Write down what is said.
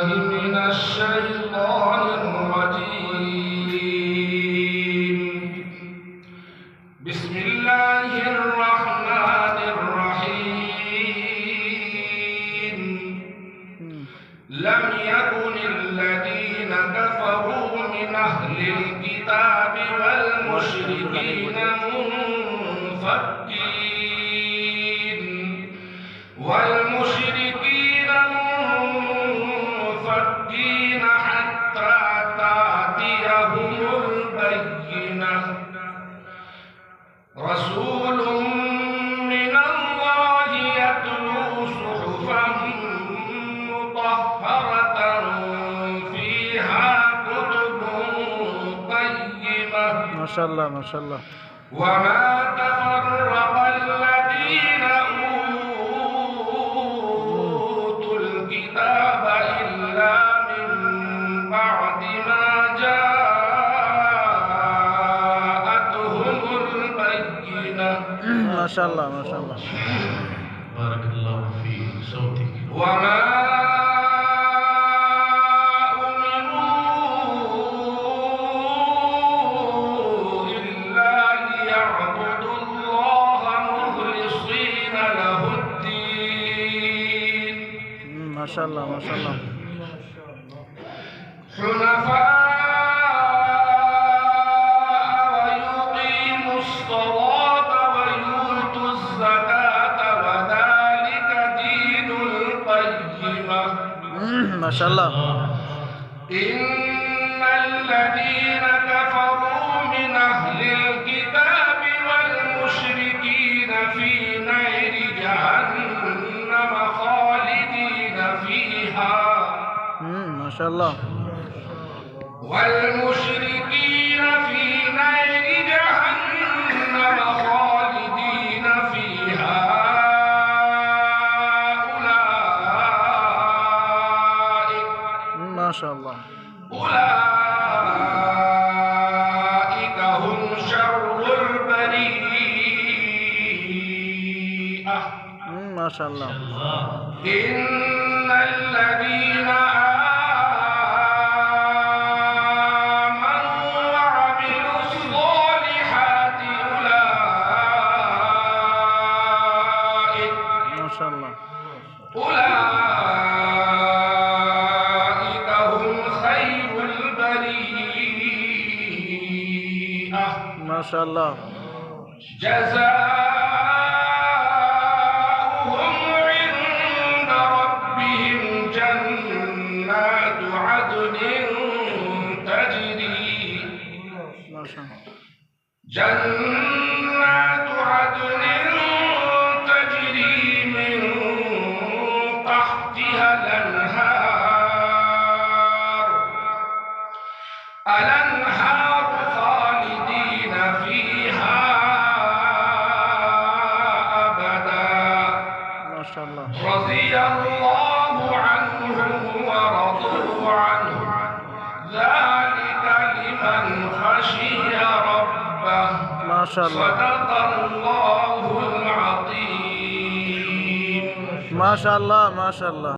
بالله من الشيطان الرجيم. بسم الله الرحمن الرحيم. لم يكن الذين كفروا من أهل الكتاب والمشركين منفكين حتى تأتيهم البينة. رسول من الله يتلو صحفا مطهرة فيها كتب قيمة. ما شاء الله ما شاء الله. وما تفرق الذين أوتوا الكتاب إلا من بعد ما جاءتهم البينة. ما شاء الله ما شاء الله. بارك الله في صوتك. وما ما شاء الله ما شاء الله. حنفاء ويقيموا الصلاة ويؤتوا الزكاة وذلك دين القيمة. ما شاء الله. إن الذين كفروا من أهل الكتاب والمشركين في نار جهنم خالدين فيها. ما شاء الله. والمشركين في نار جهنم خالدين فيها. أولئك ما شاء الله. أولئك هم شر البرية. ما شاء الله. إن الذين آمنوا وعملوا الصالحات أولئك ما شاء الله. أولئك هم خير البرية. ما شاء الله. جزاؤهم عند ربهم جنات عدن تجري. ما شاء الله. جنات عدن تجري من تحتها الأنهار خالدين فيها أبدا. ما شاء الله. رضي الله عنهم ورضوا عنه ذلك لمن خشي ربه. ما شاء الله. صدق الله العظيم. ما شاء الله ما شاء الله.